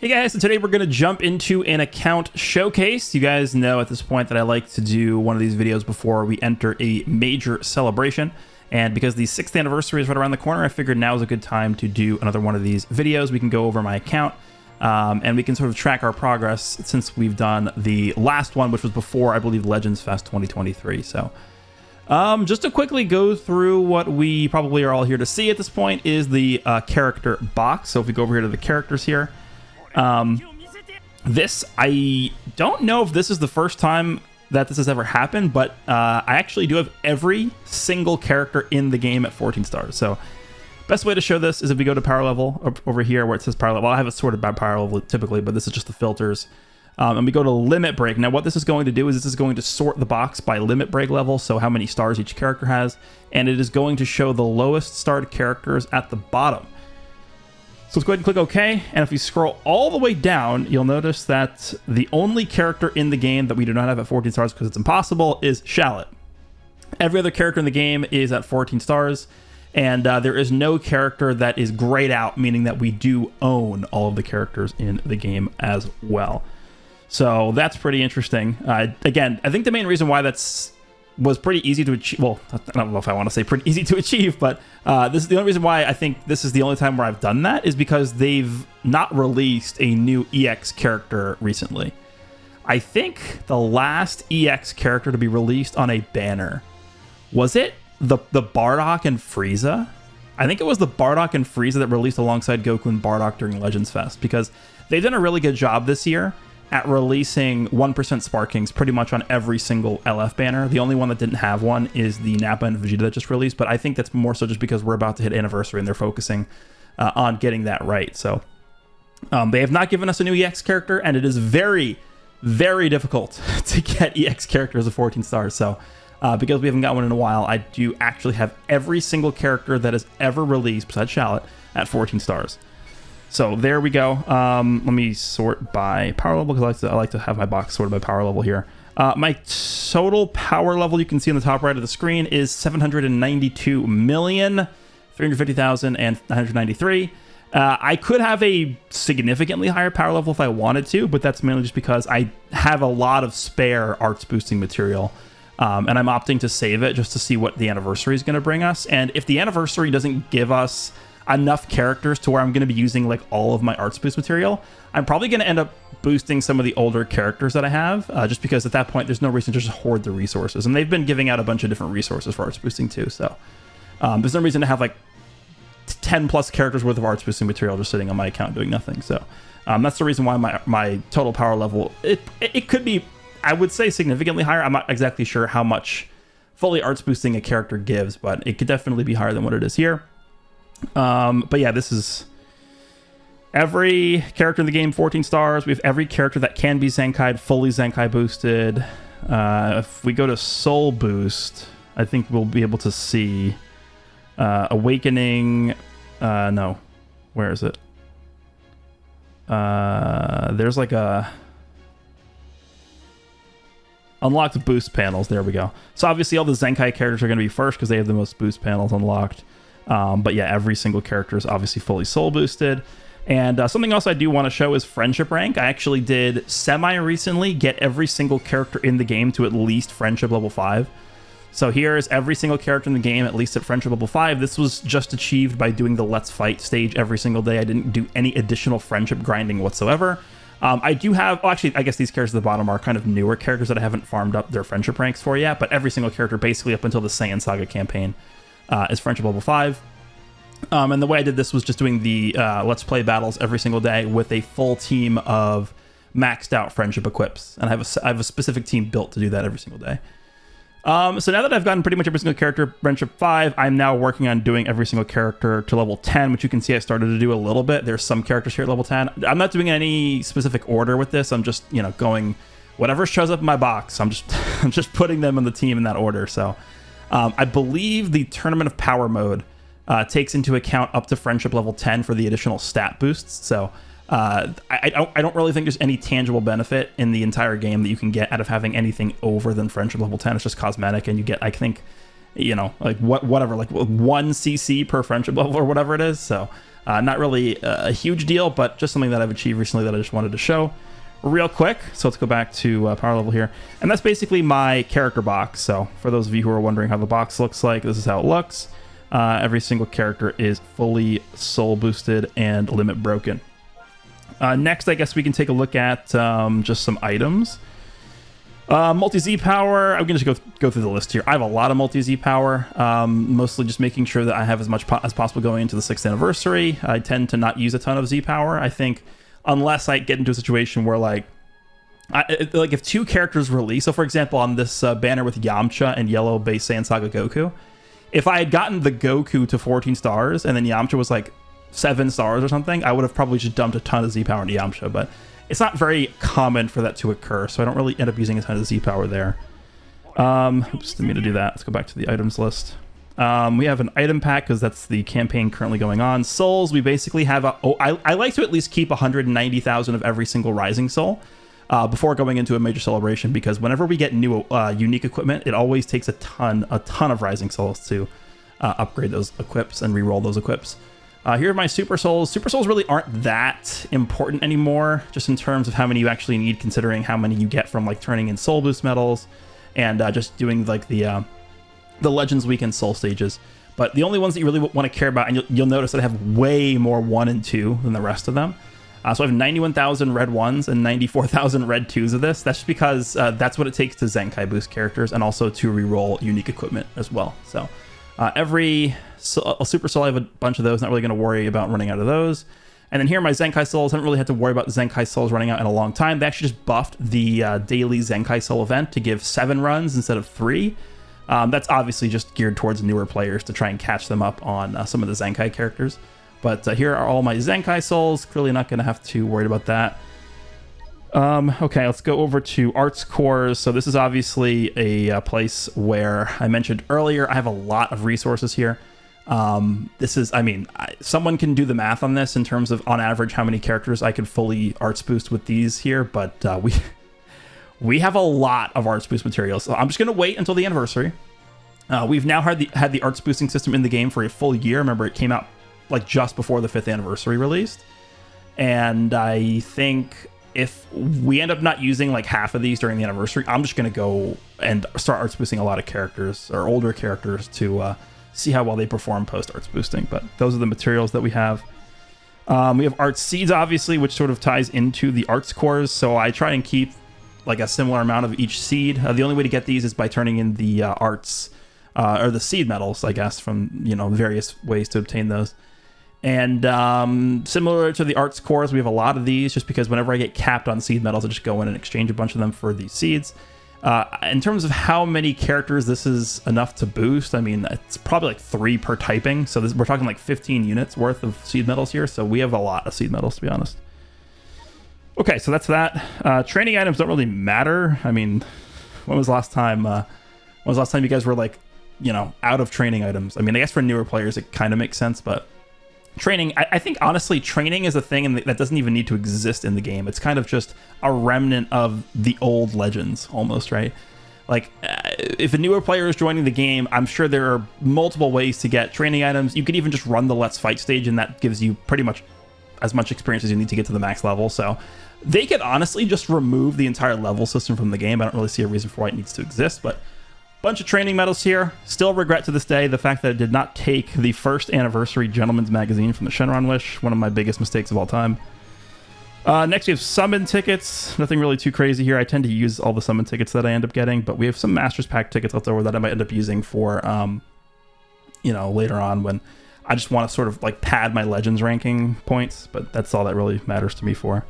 Hey guys, so today we're going to jump into an account showcase. You guys know at this point that I like to do one of these videos before we enter a major celebration. And because the 6th anniversary is right around the corner, I figured now is a good time to do another one of these videos. We can go over my account and we can sort of track our progress since we've done the last one, which was before, I believe, Legends Fest 2023. So just to quickly go through what we probably are all here to see at this point is the character box. So if we go over here to the characters here, this, I don't know if this is the first time that this has ever happened, but I actually do have every single character in the game at 14 stars. So best way to show this is if we go to power level over here where it says power level. I have it sorted by power level typically, but this is just the filters. And we go to limit break. Now what this is going to do is this is going to sort the box by limit break level, so how many stars each character has, and it is going to show the lowest starred characters at the bottom. So let's go ahead and click OK, and if we scroll all the way down, you'll notice that the only character in the game that we do not have at 14 stars because it's impossible is Shallot. Every other character in the game is at 14 stars, and there is no character that is grayed out, meaning that we do own all of the characters in the game as well. So that's pretty interesting. Again, I think the main reason why was pretty easy to achieve. Well, I don't know if I want to say pretty easy to achieve, but this is the only reason why I think this is the only time where I've done that is because they've not released a new EX character recently. I think the last EX character to be released on a banner, was it the Bardock and Frieza? I think it was the Bardock and Frieza that released alongside Goku and Bardock during Legends Fest, because they've done a really good job this year at releasing 1% Sparkings pretty much on every single LF banner. The only one that didn't have one is the Nappa and Vegeta that just released, but I think that's more so just because we're about to hit anniversary and they're focusing on getting that right. So they have not given us a new EX character, and it is very, very difficult to get EX characters of 14 stars. So because we haven't got one in a while, I do actually have every single character that has ever released, besides Shallot, at 14 stars. So there we go. Let me sort by power level because I like to have my box sorted by power level here. My total power level, you can see on the top right of the screen, is 792,350,993. I could have a significantly higher power level if I wanted to, but that's mainly just because I have a lot of spare arts boosting material. And I'm opting to save it just to see what the anniversary is going to bring us. And if the anniversary doesn't give us enough characters to where I'm going to be using like all of my arts boost material, I'm probably going to end up boosting some of the older characters that I have, just because at that point there's no reason to just hoard the resources, and they've been giving out a bunch of different resources for arts boosting too, so there's no reason to have like 10 plus characters worth of arts boosting material just sitting on my account doing nothing. So that's the reason why my total power level, it could be, I would say, significantly higher. I'm not exactly sure how much fully arts boosting a character gives, but it could definitely be higher than what it is here. But yeah, this is every character in the game 14 stars. We have every character that can be Zenkai fully Zenkai boosted. If we go to Soul Boost, I think we'll be able to see Awakening. No, where is it? There's like a unlocked boost panels. There we go. So obviously all the Zenkai characters are going to be first because they have the most boost panels unlocked. But yeah, every single character is obviously fully soul boosted. And something else I do want to show is friendship rank. I actually did semi-recently get every single character in the game to at least friendship level 5. So here is every single character in the game at least at friendship level 5. This was just achieved by doing the Let's Fight stage every single day. I didn't do any additional friendship grinding whatsoever. I do have, well, actually, I guess these characters at the bottom are kind of newer characters that I haven't farmed up their friendship ranks for yet, but every single character basically up until the Saiyan Saga campaign is friendship level 5. And the way I did this was just doing the Let's Play battles every single day with a full team of maxed out friendship equips. And I have a specific team built to do that every single day. So now that I've gotten pretty much every single character friendship 5, I'm now working on doing every single character to level 10, which you can see I started to do a little bit. There's some characters here at level 10. I'm not doing any specific order with this. I'm just, you know, going whatever shows up in my box. I'm just putting them in the team in that order. So I believe the Tournament of Power mode takes into account up to friendship level 10 for the additional stat boosts. So I don't really think there's any tangible benefit in the entire game that you can get out of having anything over than friendship level 10. It's just cosmetic, and you get, I think, like whatever, like 1 CC per friendship level or whatever it is. So not really a huge deal, but just something that I've achieved recently that I just wanted to show real quick. So let's go back to power level here, and that's basically my character box. So for those of you who are wondering how the box looks like, this is how it looks. Every single character is fully soul boosted and limit broken. Next, I guess we can take a look at just some items. Multi-Z power, I'm going to just go through the list here. I have a lot of multi-Z power, mostly just making sure that I have as much as possible going into the 6th anniversary. I tend to not use a ton of Z power, I think, unless I get into a situation where, like if 2 characters release, so for example, on this banner with Yamcha and Yellow Base Saiyan Saga Goku, if I had gotten the Goku to 14 stars and then Yamcha was like 7 stars or something, I would have probably just dumped a ton of Z power into Yamcha, but it's not very common for that to occur, so I don't really end up using a ton of Z power there. Oops, didn't mean to do that. Let's go back to the items list. We have an item pack because that's the campaign currently going on. Souls, we basically have I like to at least keep 190,000 of every single Rising Soul before going into a major celebration, because whenever we get new unique equipment, it always takes a ton of Rising Souls to upgrade those equips and reroll those equips. Here are my Super Souls. Super Souls really aren't that important anymore, just in terms of how many you actually need, considering how many you get from like turning in Soul Boost medals and just doing like the Legends Weekend Soul stages. But the only ones that you really want to care about, and you'll notice that I have way more 1 and 2 than the rest of them. So I have 91,000 red 1s and 94,000 red 2s of this. That's just because that's what it takes to Zenkai boost characters and also to reroll unique equipment as well. So every Super Soul, I have a bunch of those, not really going to worry about running out of those. And then here are my Zenkai Souls. I haven't really had to worry about Zenkai Souls running out in a long time. They actually just buffed the daily Zenkai Soul event to give 7 runs instead of 3. That's obviously just geared towards newer players to try and catch them up on some of the Zenkai characters. But here are all my Zenkai Souls. Clearly not going to have to worry about that. Okay, let's go over to Arts Cores. So this is obviously a place where I mentioned earlier, I have a lot of resources here. This is, someone can do the math on this in terms of, on average, how many characters I could fully arts boost with these here, but we have a lot of arts boost materials. So I'm just going to wait until the anniversary. We've now had the arts boosting system in the game for a full year. Remember, it came out like just before the 5th anniversary released. And I think if we end up not using like half of these during the anniversary, I'm just going to go and start arts boosting a lot of characters or older characters to see how well they perform post arts boosting. But those are the materials that we have. We have arts seeds, obviously, which sort of ties into the arts cores. So I try and keep like a similar amount of each seed. The only way to get these is by turning in the arts or the seed medals, I guess, from various ways to obtain those. And similar to the arts cores, we have a lot of these just because whenever I get capped on seed medals, I just go in and exchange a bunch of them for these seeds. In terms of how many characters this is enough to boost, it's probably like 3 per typing. So we're talking like 15 units worth of seed medals here. So we have a lot of seed medals, to be honest. Okay, so that's that. Training items don't really matter. When was the last time you guys were like, out of training items? I guess for newer players, it kind of makes sense, but training, I think honestly, training is a thing that doesn't even need to exist in the game. It's kind of just a remnant of the old Legends almost, right? Like if a newer player is joining the game, I'm sure there are multiple ways to get training items. You could even just run the Let's Fight stage, and that gives you pretty much as much experience as you need to get to the max level. So they could honestly just remove the entire level system from the game. I don't really see a reason for why it needs to exist, but bunch of training medals here. Still regret to this day the fact that it did not take the 1st anniversary Gentleman's Magazine from the Shenron Wish. One of my biggest mistakes of all time. Next we have summon tickets. Nothing really too crazy here. I tend to use all the summon tickets that I end up getting, but we have some Masters Pack tickets left over that I might end up using for later on when I just want to sort of like pad my Legends ranking points, but that's all that really matters to me for.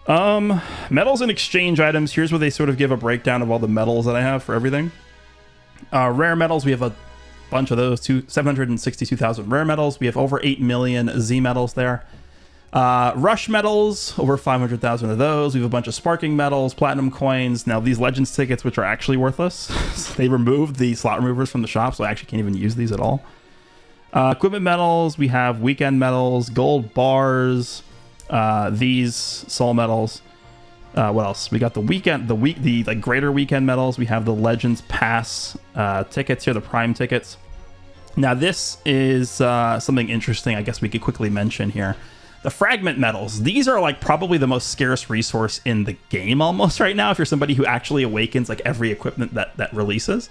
Medals and exchange items. Here's where they sort of give a breakdown of all the medals that I have for everything. Rare medals, we have a bunch of those, 762,000 rare medals. We have over 8 million Z medals there. Rush medals, over 500,000 of those. We have a bunch of sparking medals, platinum coins. Now these Legends tickets, which are actually worthless, so they removed the slot removers from the shop, so I actually can't even use these at all. Equipment medals, we have weekend medals, gold bars, these soul medals. What else? We got the like greater weekend medals. We have the Legends Pass tickets here, the Prime tickets. Now this is something interesting I guess we could quickly mention here. The fragment medals. These are like probably the most scarce resource in the game almost right now if you're somebody who actually awakens like every equipment that releases.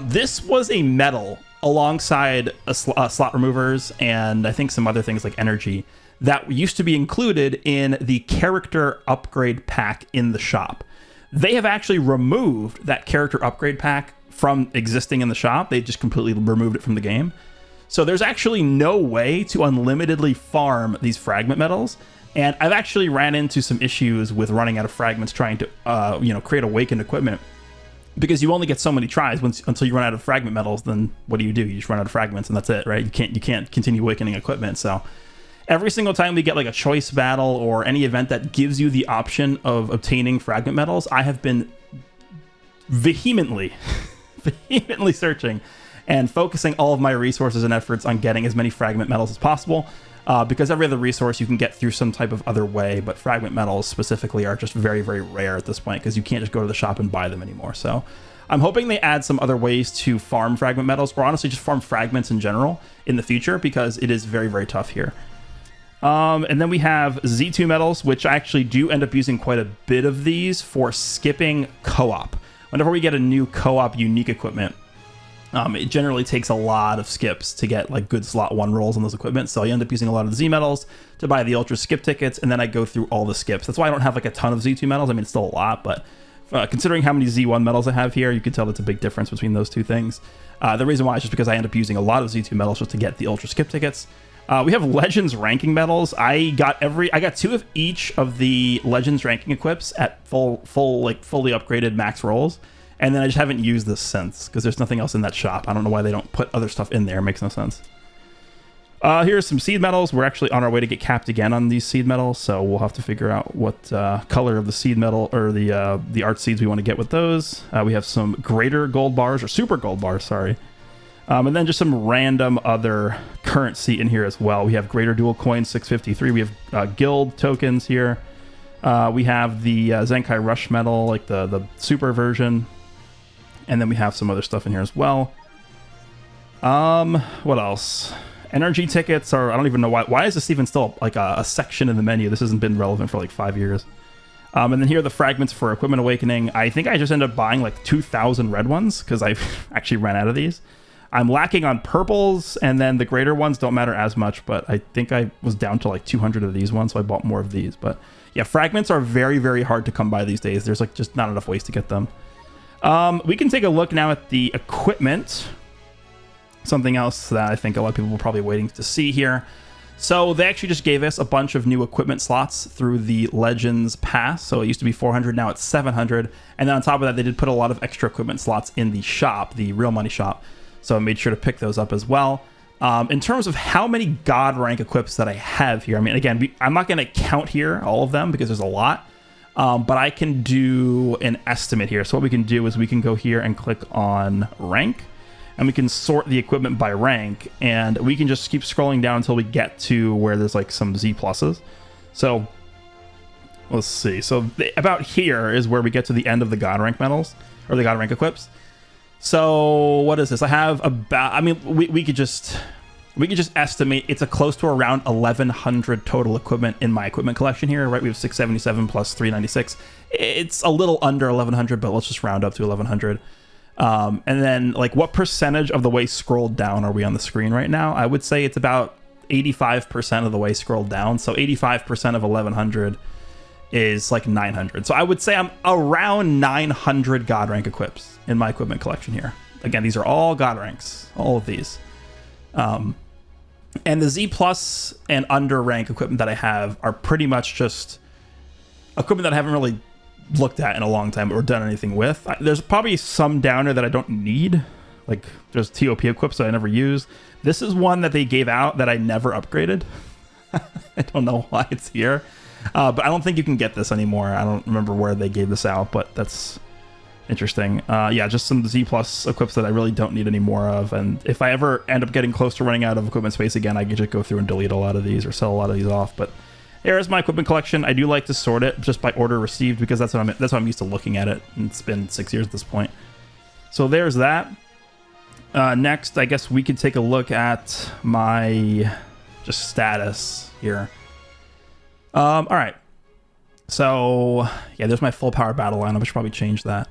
This was a medal alongside slot removers and I think some other things like energy that used to be included in the character upgrade pack in the shop. They have actually removed that character upgrade pack from existing in the shop. They just completely removed it from the game. So there's actually no way to unlimitedly farm these fragment medals. And I've actually ran into some issues with running out of fragments trying to create awakened equipment. Because you only get so many tries until you run out of fragment medals, then what do? You just run out of fragments and that's it, right? You can't continue awakening equipment. So every single time we get like a choice battle or any event that gives you the option of obtaining fragment medals, I have been vehemently searching and focusing all of my resources and efforts on getting as many fragment medals as possible. Because every other resource you can get through some type of other way, but fragment medals specifically are just very, very rare at this point because you can't just go to the shop and buy them anymore. So I'm hoping they add some other ways to farm fragment medals, or honestly just farm fragments in general in the future, because it is very, very tough here. And then we have Z2 medals, which I actually do end up using quite a bit of these for skipping co-op. Whenever we get a new co-op unique equipment, it generally takes a lot of skips to get like good slot 1 rolls on those equipment. So I end up using a lot of the Z medals to buy the ultra skip tickets, and then I go through all the skips. That's why I don't have like a ton of Z2 medals. I mean, it's still a lot, but considering how many Z1 medals I have here, you can tell that's a big difference between those two things. The reason why is just because I end up using a lot of Z2 medals just to get the ultra skip tickets. We have Legends ranking medals. I got 2 of each of the Legends ranking equips at fully upgraded max rolls. And then I just haven't used this since because there's nothing else in that shop. I don't know why they don't put other stuff in there. It makes no sense. Here's some seed medals. We're actually on our way to get capped again on these seed medals, so we'll have to figure out what color of the seed medal or the art seeds we want to get with those. We have some greater gold bars, or super gold bars, sorry. And then just some random other currency in here as well. We have greater dual coins 653. We have guild tokens here. We have the Zenkai Rush medal, like the super version. And then we have some other stuff in here as well. What else? Energy tickets are, I don't even know why is this even still like a section in the menu? This hasn't been relevant for like 5 years. And then here are the fragments for Equipment Awakening. I think I just ended up buying like 2,000 red ones because I've actually ran out of these. I'm lacking on purples, and then the greater ones don't matter as much, but I think I was down to like 200 of these ones, so I bought more of these. But yeah, fragments are very, very hard to come by these days. There's like just not enough ways to get them. We can take a look now at the equipment. Something else that I think a lot of people were probably waiting to see here. So they actually just gave us a bunch of new equipment slots through the Legends Pass. So it used to be 400, now it's 700. And then on top of that, they did put a lot of extra equipment slots in the shop, the real money shop. So I made sure to pick those up as well. In terms of how many God rank equips that I have here, I mean, again, I'm not going to count here all of them because there's a lot. But I can do an estimate here. So what we can do is we can go here and click on rank, and we can sort the equipment by rank, and we can just keep scrolling down until we get to where there's like some Z pluses. So let's see. So about here is where we get to the end of the God rank medals, or the God rank equips. So what is this? I have about, I mean, we could just estimate it's a close to around 1,100 total equipment in my equipment collection here, right? We have 677 plus 396. It's a little under 1,100, but let's just round up to 1,100. And then, like, what percentage of the way scrolled down are we on the screen right now? I would say it's about 85% of the way scrolled down. So 85% of 1,100 is like 900. So I would say I'm around 900 God rank equips in my equipment collection here. Again, these are all God ranks, all of these. And the Z plus and under rank equipment that I have are pretty much just equipment that I haven't really looked at in a long time or done anything with. There's probably some downer that I don't need, like there's TOP equips that I never use. This is one that they gave out that I never upgraded. I don't know why it's here, but I don't think you can get this anymore. I don't remember where they gave this out, but that's interesting. Yeah, just some Z plus equips that I really don't need any more of. And if I ever end up getting close to running out of equipment space again, I can just go through and delete a lot of these or sell a lot of these off. But Here's my equipment collection. I do like to sort it just by order received because that's what I'm used to looking at it. And it's been 6 years at this point. So there's that. Next, I guess we could take a look at my just status here. All right. So yeah, there's my full power battle lineup. I should probably change that.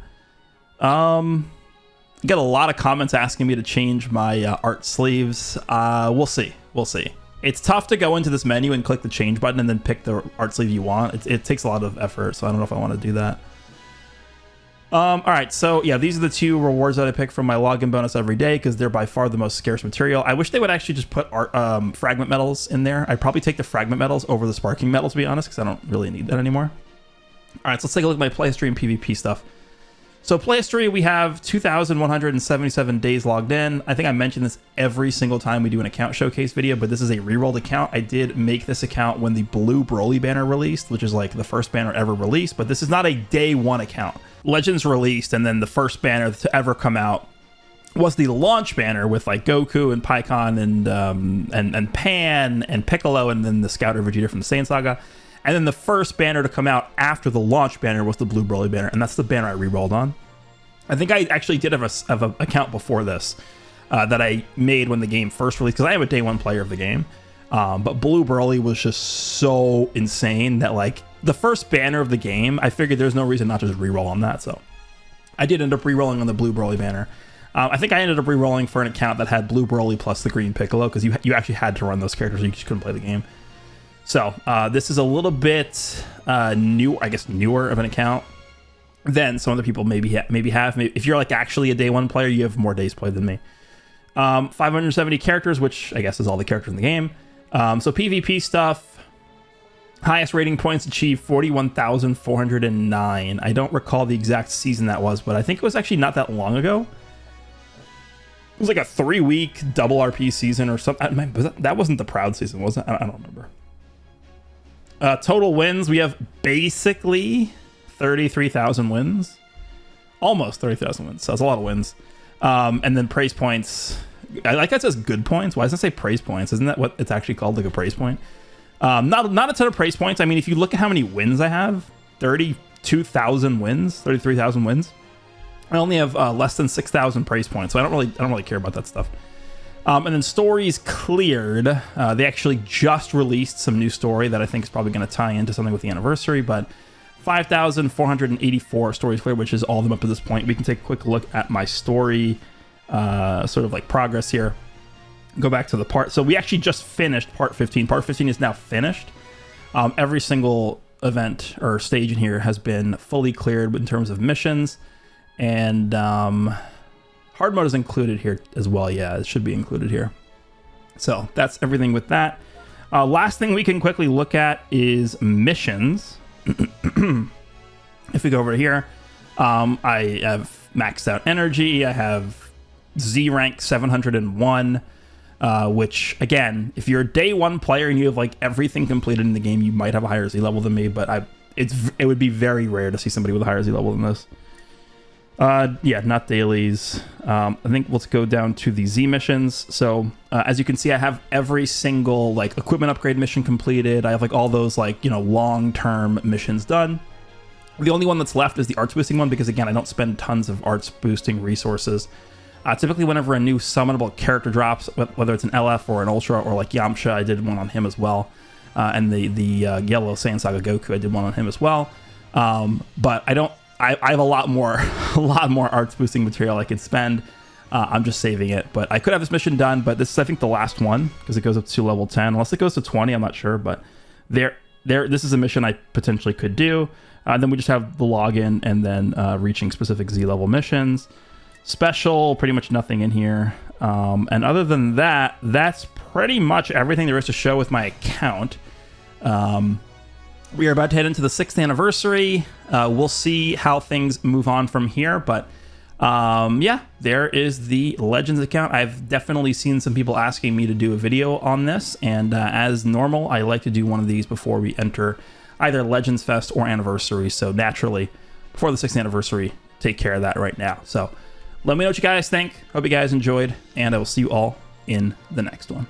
I got a lot of comments asking me to change my art sleeves. We'll see. It's tough to go into this menu and click the change button and then pick the art sleeve you want. It takes a lot of effort, so I don't know if I want to do that. All right, so yeah, these are the 2 rewards that I pick from my login bonus every day because they're by far the most scarce material. I wish they would actually just put fragment metals in there. I'd probably take the fragment metals over the sparking metals, to be honest, because I don't really need that anymore. All right, so let's take a look at my play history and PvP stuff. So play history, we have 2,177 days logged in. I think I mentioned this every single time we do an account showcase video, but this is a rerolled account. I did make this account when the blue Broly banner released, which is like the first banner ever released, but this is not a day 1 account. Legends released, and then the first banner to ever come out was the launch banner with like Goku and Pikkon and Pan and Piccolo, and then the Scouter Vegeta from the Saiyan Saga. And then the first banner to come out after the launch banner was the blue Broly banner, and that's the banner I rerolled on. I think I actually did have an account before this that I made when the game first released, because I am a day 1 player of the game. But blue Broly was just so insane that like the first banner of the game, I figured there's no reason not to just reroll on that. So I did end up rerolling on the blue Broly banner. I think I ended up rerolling for an account that had blue Broly plus the green Piccolo, because you actually had to run those characters, or you just couldn't play the game. So this is a little bit newer of an account than some other people maybe have. If you're like actually a day 1 player, you have more days played than me. 570 characters, which I guess is all the characters in the game. So PvP stuff, highest rating points achieved 41,409. I don't recall the exact season that was, but I think it was actually not that long ago. It was like a 3-week double RP season or something. That wasn't the Proud season, was it? I don't remember. Total wins, we have basically 33,000 wins. Almost 30,000 wins, so that's a lot of wins. And then praise points. I like that it says good points. Why does it say praise points? Isn't that what it's actually called, like a praise point? Not a ton of praise points. I mean, if you look at how many wins I have, 32,000 wins, 33,000 wins. I only have less than 6,000 praise points, so I don't really care about that stuff. And then stories cleared. They actually just released some new story that I think is probably going to tie into something with the anniversary, but 5,484 stories cleared, which is all of them up to this point. We can take a quick look at my story sort of like progress here. Go back to the part. So we actually just finished part 15. Part 15 is now finished. Every single event or stage in here has been fully cleared in terms of missions, and hard mode is included here as well. Yeah, it should be included here. So that's everything with that. Last thing we can quickly look at is missions. If we go over here, I have maxed out energy. I have Z rank 701, which again, if you're a day 1 player and you have like everything completed in the game, you might have a higher Z level than me, but it would be very rare to see somebody with a higher Z level than this. Yeah, not dailies. I think let's go down to the Z missions. So as you can see, I have every single like equipment upgrade mission completed. I have like all those like, long-term missions done. The only one that's left is the arts boosting one, because again, I don't spend tons of arts boosting resources. Typically whenever a new summonable character drops, whether it's an LF or an Ultra or like Yamcha, I did one on him as well. And the yellow Saiyan Saga Goku, I did one on him as well. But I have a lot more arts boosting material I could spend. I'm just saving it, but I could have this mission done, but this is I think the last one, because it goes up to level 10, unless it goes to 20, I'm not sure, but this is a mission I potentially could do. Then we just have the login and then reaching specific Z level missions. Special, pretty much nothing in here. And other than that, that's pretty much everything there is to show with my account. We are about to head into the 6th anniversary. We'll see how things move on from here, but yeah, there is the Legends account. I've definitely seen some people asking me to do a video on this, and as normal, I like to do one of these before we enter either Legends Fest or Anniversary, so naturally, before the 6th anniversary, take care of that right now. So let me know what you guys think. Hope you guys enjoyed, and I will see you all in the next one.